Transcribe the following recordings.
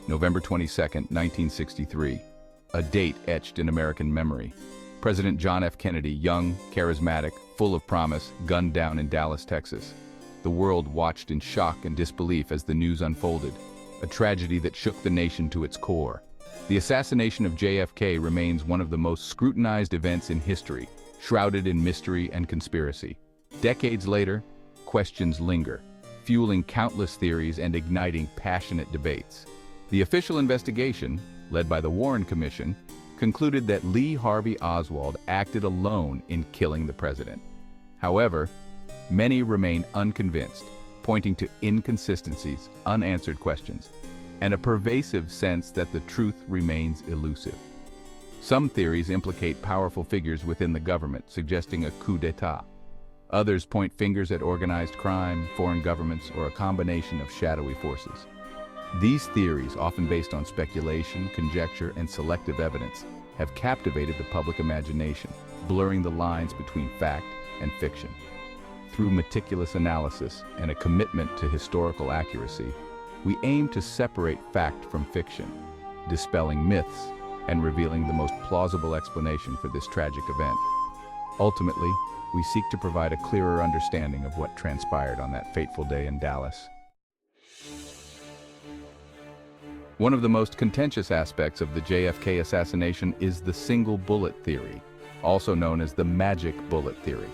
November 22, 1963, a date etched in American memory. President John F. Kennedy, young, charismatic, full of promise, gunned down in Dallas, Texas. The world watched in shock and disbelief as the news unfolded, a tragedy that shook the nation to its core. The assassination of JFK remains one of the most scrutinized events in history, shrouded in mystery and conspiracy. Decades later, questions linger, fueling countless theories and igniting passionate debates. The official investigation, led by the Warren Commission, concluded that Lee Harvey Oswald acted alone in killing the president. However, many remain unconvinced, pointing to inconsistencies, unanswered questions, and a pervasive sense that the truth remains elusive. Some theories implicate powerful figures within the government, suggesting a coup d'etat. Others point fingers at organized crime, foreign governments, or a combination of shadowy forces. These theories, often based on speculation, conjecture, and selective evidence, have captivated the public imagination, blurring the lines between fact and fiction. Through meticulous analysis and a commitment to historical accuracy, we aim to separate fact from fiction, dispelling myths and revealing the most plausible explanation for this tragic event. Ultimately, we seek to provide a clearer understanding of what transpired on that fateful day in Dallas. One of the most contentious aspects of the JFK assassination is the single bullet theory, also known as the magic bullet theory.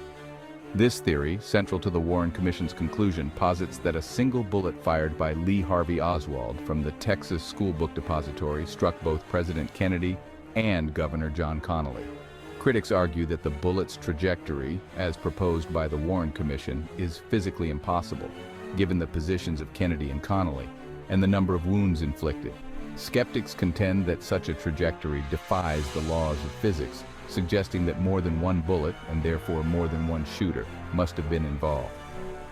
This theory, central to the Warren Commission's conclusion, posits that a single bullet fired by Lee Harvey Oswald from the Texas School Book Depository struck both President Kennedy and Governor John Connally. Critics argue that the bullet's trajectory, as proposed by the Warren Commission, is physically impossible, given the positions of Kennedy and Connally, and the number of wounds inflicted. Skeptics contend that such a trajectory defies the laws of physics, suggesting that more than one bullet, and therefore more than one shooter, must have been involved.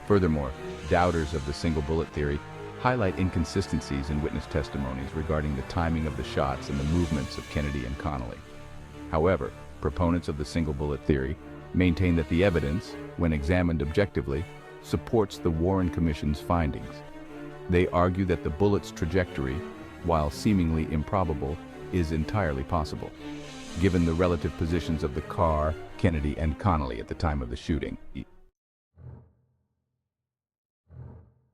Furthermore, doubters of the single bullet theory highlight inconsistencies in witness testimonies regarding the timing of the shots and the movements of Kennedy and Connally. However, proponents of the single bullet theory maintain that the evidence, when examined objectively, supports the Warren Commission's findings. They argue that the bullet's trajectory, while seemingly improbable, is entirely possible, given the relative positions of the car, Kennedy, and Connally at the time of the shooting.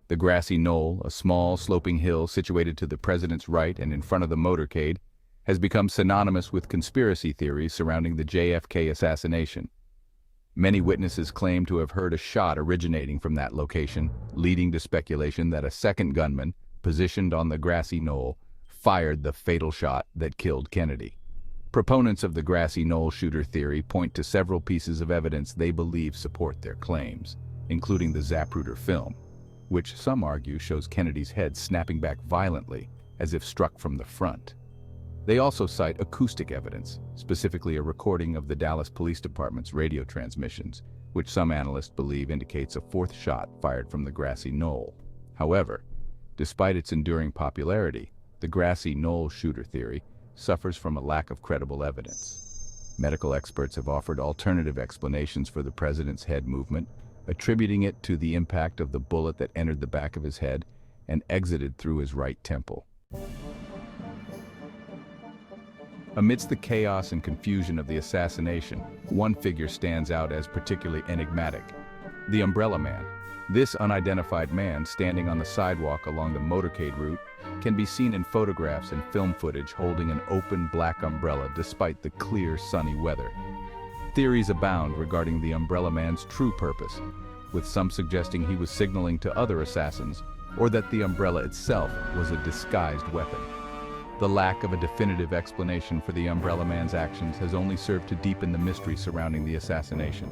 The grassy knoll, a small, sloping hill situated to the president's right and in front of the motorcade, has become synonymous with conspiracy theories surrounding the JFK assassination. Many witnesses claim to have heard a shot originating from that location, leading to speculation that a second gunman, positioned on the grassy knoll, fired the fatal shot that killed Kennedy. Proponents of the grassy knoll shooter theory point to several pieces of evidence they believe support their claims, including the Zapruder film, which some argue shows Kennedy's head snapping back violently, as if struck from the front. They also cite acoustic evidence, specifically a recording of the Dallas Police Department's radio transmissions, which some analysts believe indicates a fourth shot fired from the grassy knoll. However, despite its enduring popularity, the grassy knoll shooter theory suffers from a lack of credible evidence. Medical experts have offered alternative explanations for the president's head movement, attributing it to the impact of the bullet that entered the back of his head and exited through his right temple. Amidst the chaos and confusion of the assassination, one figure stands out as particularly enigmatic: the Umbrella Man. This unidentified man, standing on the sidewalk along the motorcade route, can be seen in photographs and film footage holding an open black umbrella despite the clear, sunny weather. Theories abound regarding the Umbrella Man's true purpose, with some suggesting he was signaling to other assassins, or that the umbrella itself was a disguised weapon. The lack of a definitive explanation for the Umbrella Man's actions has only served to deepen the mystery surrounding the assassination,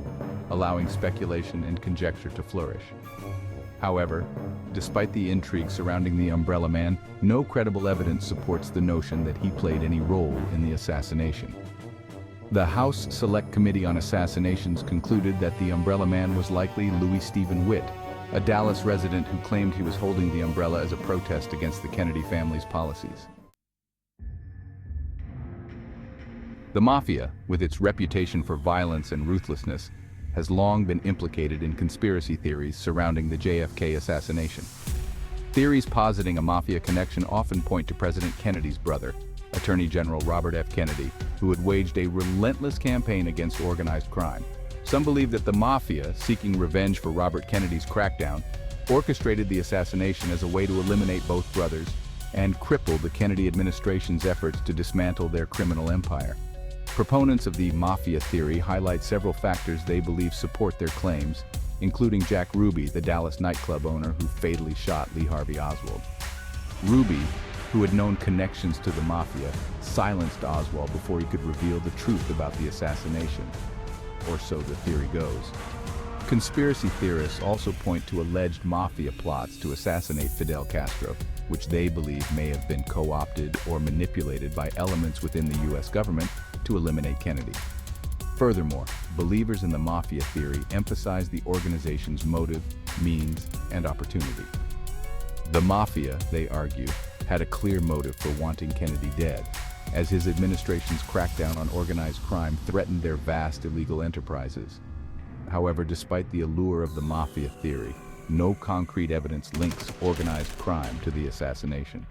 allowing speculation and conjecture to flourish. However, despite the intrigue surrounding the Umbrella Man, no credible evidence supports the notion that he played any role in the assassination. The House Select Committee on Assassinations concluded that the Umbrella Man was likely Louis Stephen Witt, a Dallas resident who claimed he was holding the umbrella as a protest against the Kennedy family's policies. The Mafia, with its reputation for violence and ruthlessness, has long been implicated in conspiracy theories surrounding the JFK assassination. Theories positing a mafia connection often point to President Kennedy's brother, Attorney General Robert F. Kennedy, who had waged a relentless campaign against organized crime. Some believe that the mafia, seeking revenge for Robert Kennedy's crackdown, orchestrated the assassination as a way to eliminate both brothers and cripple the Kennedy administration's efforts to dismantle their criminal empire. Proponents of the mafia theory highlight several factors they believe support their claims, including Jack Ruby, the Dallas nightclub owner who fatally shot Lee Harvey Oswald. Ruby, who had known connections to the mafia, silenced Oswald before he could reveal the truth about the assassination, or so the theory goes. Conspiracy theorists also point to alleged mafia plots to assassinate Fidel Castro, which they believe may have been co-opted or manipulated by elements within the U.S. government to eliminate Kennedy. Furthermore, believers in the mafia theory emphasize the organization's motive, means, and opportunity. The mafia, they argue, had a clear motive for wanting Kennedy dead, as his administration's crackdown on organized crime threatened their vast illegal enterprises. However, despite the allure of the mafia theory, no concrete evidence links organized crime to the assassination.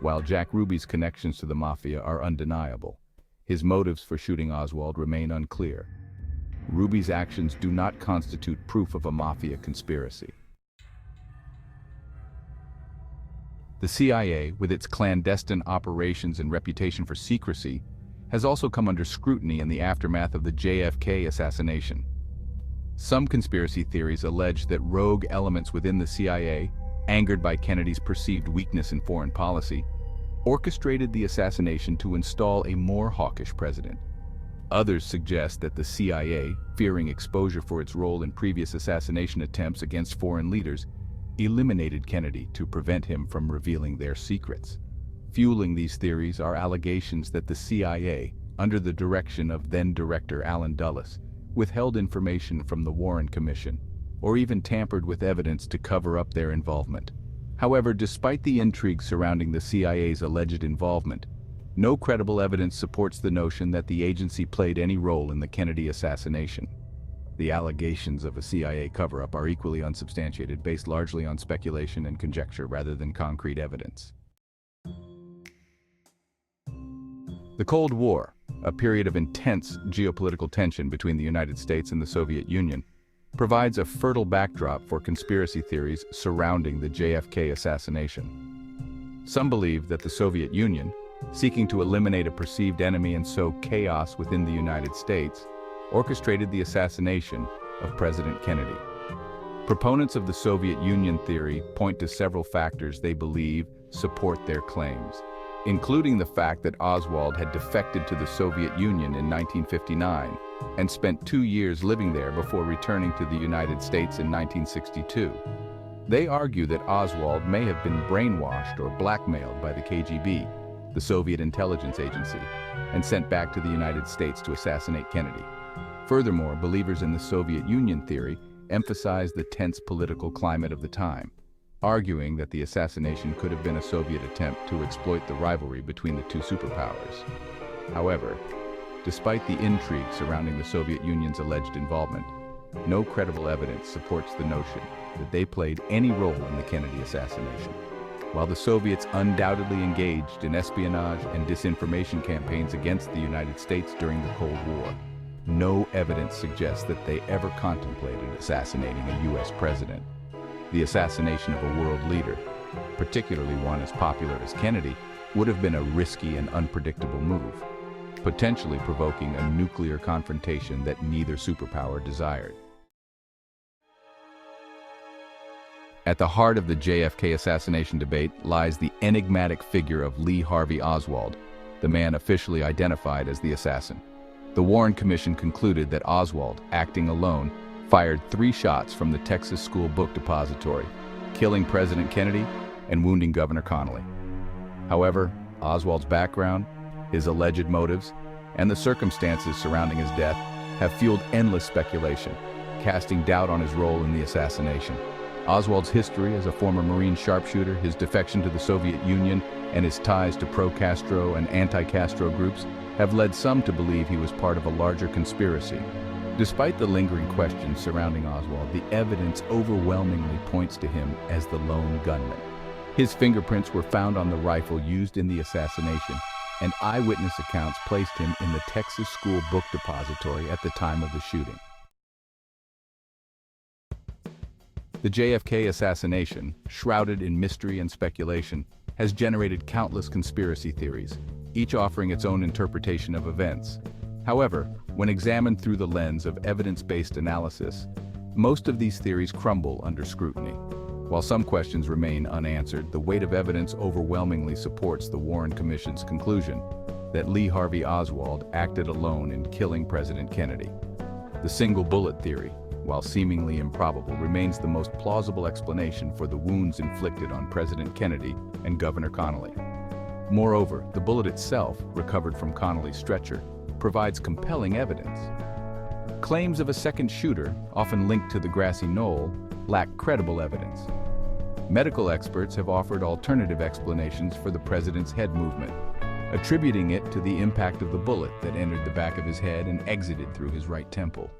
While Jack Ruby's connections to the mafia are undeniable, his motives for shooting Oswald remain unclear. Ruby's actions do not constitute proof of a mafia conspiracy. The CIA, with its clandestine operations and reputation for secrecy, has also come under scrutiny in the aftermath of the JFK assassination. Some conspiracy theories allege that rogue elements within the CIA, angered by Kennedy's perceived weakness in foreign policy, orchestrated the assassination to install a more hawkish president. Others suggest that the CIA, fearing exposure for its role in previous assassination attempts against foreign leaders, eliminated Kennedy to prevent him from revealing their secrets. Fueling these theories are allegations that the CIA, under the direction of then-Director Allen Dulles, withheld information from the Warren Commission, or even tampered with evidence to cover up their involvement. However, despite the intrigue surrounding the CIA's alleged involvement, no credible evidence supports the notion that the agency played any role in the Kennedy assassination. The allegations of a CIA cover-up are equally unsubstantiated, based largely on speculation and conjecture rather than concrete evidence. The Cold War, a period of intense geopolitical tension between the United States and the Soviet Union, provides a fertile backdrop for conspiracy theories surrounding the JFK assassination. Some believe that the Soviet Union, seeking to eliminate a perceived enemy and sow chaos within the United States, orchestrated the assassination of President Kennedy. Proponents of the Soviet Union theory point to several factors they believe support their claims, including the fact that Oswald had defected to the Soviet Union in 1959 and spent 2 years living there before returning to the United States in 1962. They argue that Oswald may have been brainwashed or blackmailed by the KGB, the Soviet intelligence agency, and sent back to the United States to assassinate Kennedy. Furthermore, believers in the Soviet Union theory emphasize the tense political climate of the time, arguing that the assassination could have been a Soviet attempt to exploit the rivalry between the two superpowers. However, despite the intrigue surrounding the Soviet Union's alleged involvement, no credible evidence supports the notion that they played any role in the Kennedy assassination. While the Soviets undoubtedly engaged in espionage and disinformation campaigns against the United States during the Cold War, no evidence suggests that they ever contemplated assassinating a U.S. president. The assassination of a world leader, particularly one as popular as Kennedy, would have been a risky and unpredictable move, potentially provoking a nuclear confrontation that neither superpower desired. At the heart of the JFK assassination debate lies the enigmatic figure of Lee Harvey Oswald, the man officially identified as the assassin. The Warren Commission concluded that Oswald, acting alone, fired 3 shots from the Texas School Book Depository, killing President Kennedy and wounding Governor Connally. However, Oswald's background, his alleged motives, and the circumstances surrounding his death have fueled endless speculation, casting doubt on his role in the assassination. Oswald's history as a former Marine sharpshooter, his defection to the Soviet Union, and his ties to pro-Castro and anti-Castro groups have led some to believe he was part of a larger conspiracy. Despite the lingering questions surrounding Oswald, the evidence overwhelmingly points to him as the lone gunman. His fingerprints were found on the rifle used in the assassination, and eyewitness accounts placed him in the Texas School Book Depository at the time of the shooting. The JFK assassination, shrouded in mystery and speculation, has generated countless conspiracy theories, each offering its own interpretation of events. However, when examined through the lens of evidence-based analysis, most of these theories crumble under scrutiny. While some questions remain unanswered, the weight of evidence overwhelmingly supports the Warren Commission's conclusion that Lee Harvey Oswald acted alone in killing President Kennedy. The single bullet theory, while seemingly improbable, remains the most plausible explanation for the wounds inflicted on President Kennedy and Governor Connally. Moreover, the bullet itself, recovered from Connally's stretcher, provides compelling evidence. Claims of a second shooter, often linked to the grassy knoll, lack credible evidence. Medical experts have offered alternative explanations for the president's head movement, attributing it to the impact of the bullet that entered the back of his head and exited through his right temple.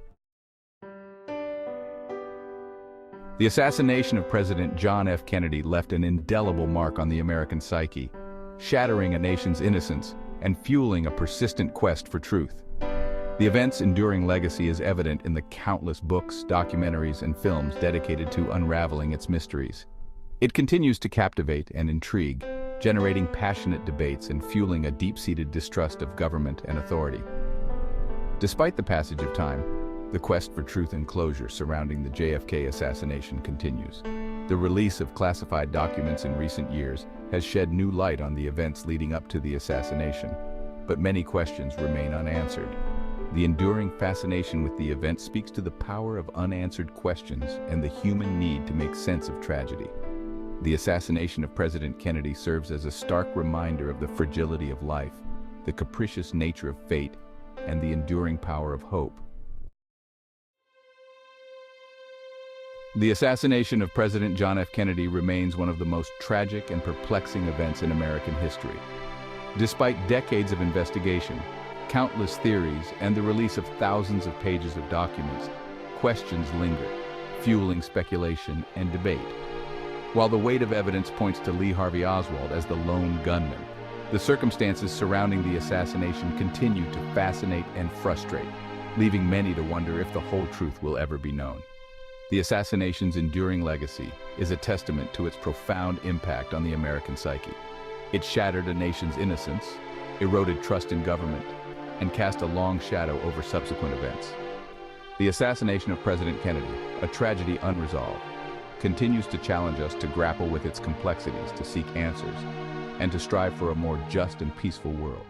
The assassination of President John F. Kennedy left an indelible mark on the American psyche, shattering a nation's innocence and fueling a persistent quest for truth. The event's enduring legacy is evident in the countless books, documentaries, and films dedicated to unraveling its mysteries. It continues to captivate and intrigue, generating passionate debates and fueling a deep-seated distrust of government and authority. Despite the passage of time, the quest for truth and closure surrounding the JFK assassination continues. The release of classified documents in recent years has shed new light on the events leading up to the assassination, but many questions remain unanswered. The enduring fascination with the event speaks to the power of unanswered questions and the human need to make sense of tragedy. The assassination of President Kennedy serves as a stark reminder of the fragility of life, the capricious nature of fate, and the enduring power of hope. The assassination of President John F. Kennedy remains one of the most tragic and perplexing events in American history. Despite decades of investigation, countless theories, and the release of thousands of pages of documents, questions linger, fueling speculation and debate. While the weight of evidence points to Lee Harvey Oswald as the lone gunman, the circumstances surrounding the assassination continue to fascinate and frustrate, leaving many to wonder if the whole truth will ever be known. The assassination's enduring legacy is a testament to its profound impact on the American psyche. It shattered a nation's innocence, eroded trust in government, and cast a long shadow over subsequent events. The assassination of President Kennedy, a tragedy unresolved, continues to challenge us to grapple with its complexities, to seek answers, and to strive for a more just and peaceful world.